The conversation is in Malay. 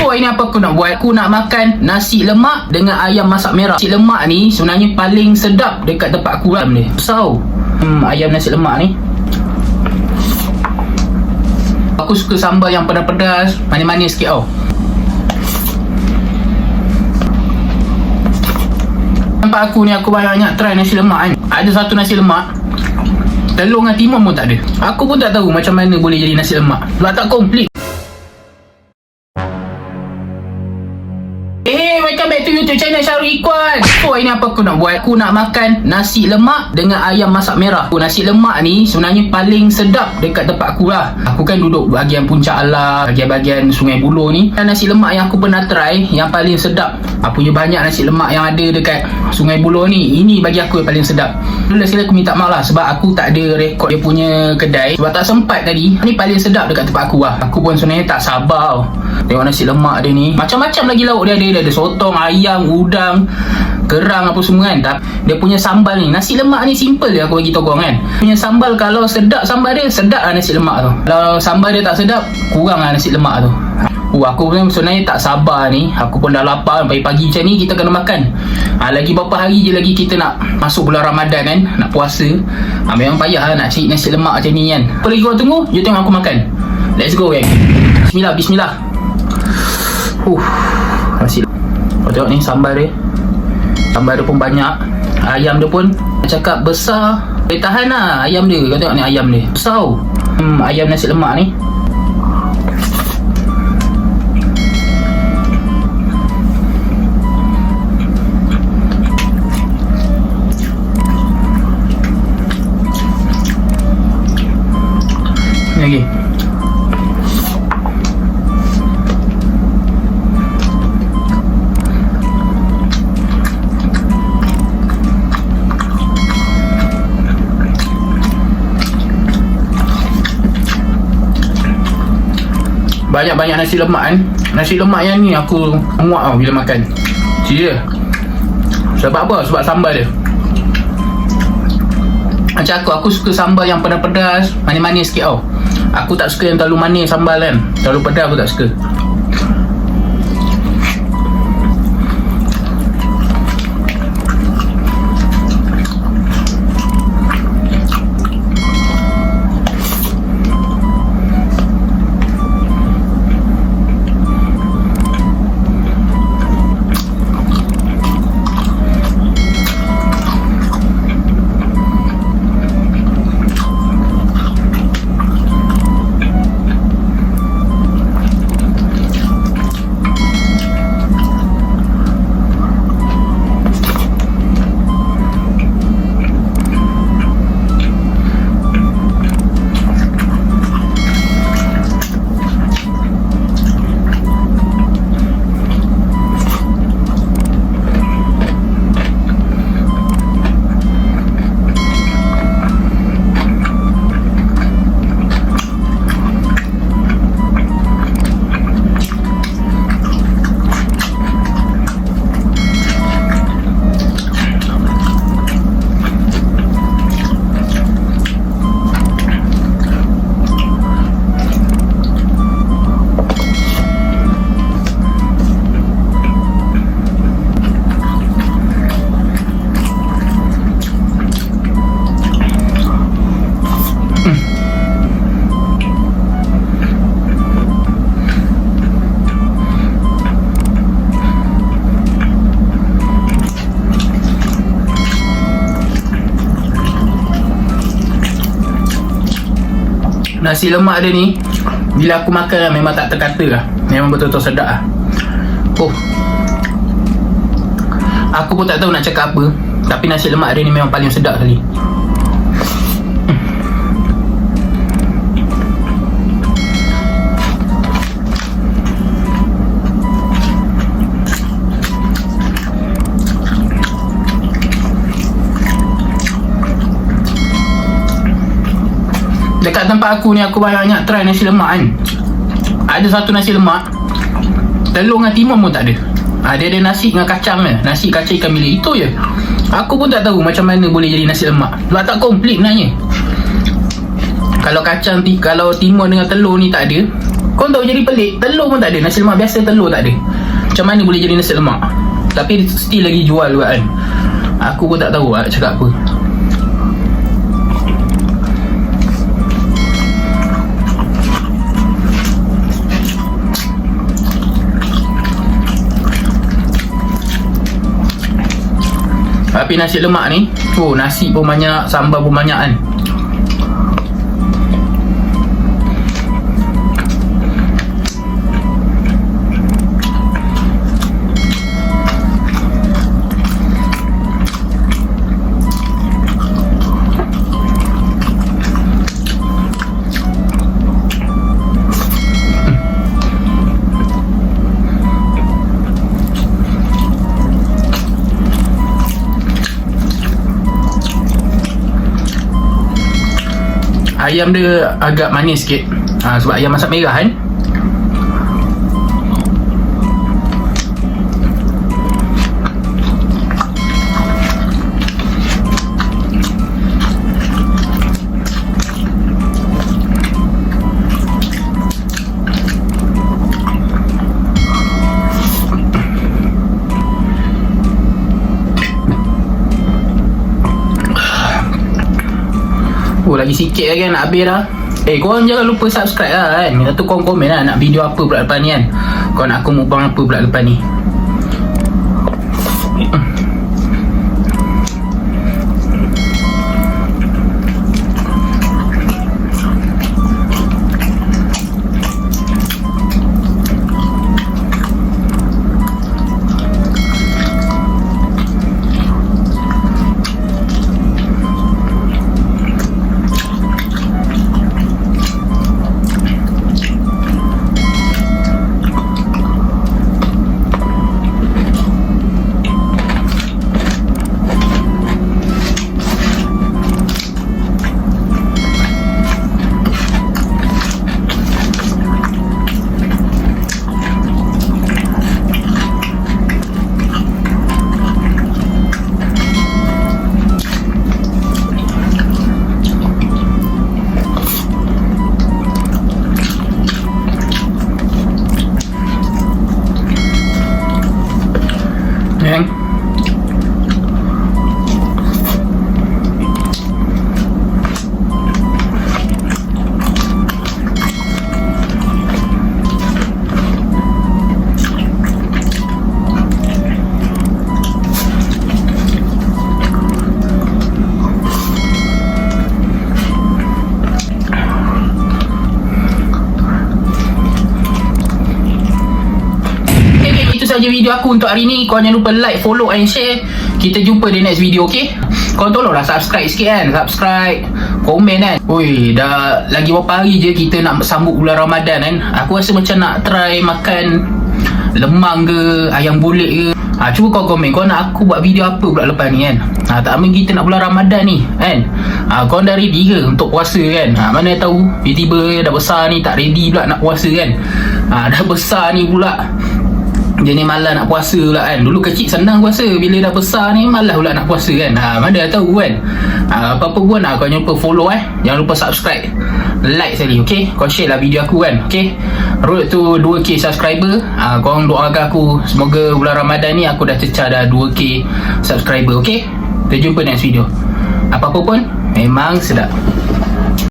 So hari ni apa aku nak buat? Aku nak makan nasi lemak dengan ayam masak merah. Nasi lemak ni sebenarnya paling sedap dekat tempat aku lah ni. So ayam nasi lemak ni aku suka sambal yang pedas-pedas, manis-manis sikit tau. Nampak aku ni, aku banyak-banyak try nasi lemak kan. Ada satu nasi lemak telur dengan timun pun tak ada. Aku pun tak tahu macam mana boleh jadi nasi lemak sebab tak komplit. Welcome back to YouTube channel Syarul Ikhwan. So hari ni apa aku nak buat? Aku nak makan nasi lemak dengan ayam masak merah. Nasi lemak ni sebenarnya paling sedap dekat tempat aku lah. Aku kan duduk bahagian Puncak Alam, bahagian Sungai Buloh ni. Dan nasi lemak yang aku pernah try yang paling sedap, punya banyak nasi lemak yang ada dekat Sungai Buloh ni, ini bagi aku yang paling sedap. Dulu sekali aku minta maaf lah sebab aku tak ada rekod dia punya kedai sebab tak sempat tadi. Ni paling sedap dekat tempat aku lah. Aku pun sebenarnya tak sabar tengok nasi lemak dia ni. Macam-macam lagi lauk dia ada sotong, ayam, udang, kerang apa semua kan. Dia punya sambal ni, nasi lemak ni simple je aku bagi tahu korang kan. Punya sambal kalau sedap sambal dia, sedap lah nasi lemak tu. Kalau sambal dia tak sedap, kurang lah nasi lemak tu. Aku pun sebenarnya tak sabar ni. Aku pun dah lapar. Pagi-pagi macam ni kita kena makan. Lagi berapa hari je lagi kita nak masuk bulan Ramadan kan, nak puasa. Memang payah lah nak cari nasi lemak macam ni kan. Apa lagi korang tunggu? Jom tengok aku makan. Let's go kan. Bismillah. Nasi lemak. Kau tengok ni sambal dia. Sambal dia pun banyak. Ayam dia pun cakap besar. Boleh tahan lah ayam dia. Kau tengok ni ayam dia besar. Ayam nasi lemak ni. Ni lagi. Banyak-banyak nasi lemak kan. Nasi lemak yang ni aku muak tau bila makan. Serius. Sebab apa? Sebab sambal dia. Macam aku suka sambal yang pedas-pedas, manis-manis sikit tau. Aku tak suka yang terlalu manis sambal kan. Terlalu pedas aku tak suka. Nasi lemak dia ni bila aku makan lah, memang tak terkata lah. Memang betul-betul sedap lah. Aku pun tak tahu nak cakap apa, tapi nasi lemak dia ni memang paling sedap sekali. Dekat tempat aku ni aku banyak-banyak try nasi lemak kan. Ada satu nasi lemak telur dengan timun pun tak ada. Dia ada nasi dengan kacang kan. Nasi kacang ikan bilis, itu je. Aku pun tak tahu macam mana boleh jadi nasi lemak sebab tak komplit sebenarnya. Kalau kacang, kalau timun dengan telur ni tak ada, Kau tahu jadi pelik, telur pun tak ada. Nasi lemak biasa telur tak ada. Macam mana boleh jadi nasi lemak? Tapi still lagi jual juga kan. Aku pun tak tahu nak cakap apa. Tapi nasi lemak ni, nasi pun banyak, sambal pun banyak kan. Ayam dia agak manis sikit sebab ayam masak merah kan. Lagi sikit lagi nak habis dah. Korang jangan lupa subscribe lah kan. Minta tu korang komen lah nak video apa pula depan ni kan. Korang nak aku mukbang apa pula depan ni. Saja video aku untuk hari ni. Korang jangan lupa like, follow and share. Kita jumpa di next video, okay? Korang tolonglah subscribe sikit kan. Subscribe, komen kan. Oi, dah lagi berapa hari je kita nak sambut bulan Ramadan kan. Aku rasa macam nak try makan lemang ke, ayam bulik ke. Cuba kau komen, kau nak aku buat video apa pula lepas ni kan. Tak lama kita nak bulan Ramadan ni kan. Kau dah ready ke untuk puasa kan? Mana tahu tiba-tiba dah besar ni tak ready pula nak puasa kan. Dah besar ni pula dia ni malas nak puasa pula kan. Dulu kecil senang puasa, bila dah besar ni malas pula nak puasa kan. Mana tahu kan. Apa-apa pun kau jangan lupa follow jangan lupa subscribe, like sekali, okay? Kau share lah video aku kan, okay? Road to 2k subscriber. Korang doakan aku semoga bulan Ramadan ni aku dah cecah dah 2k subscriber, okay? Kita jumpa next video. Apa-apa pun memang sedap.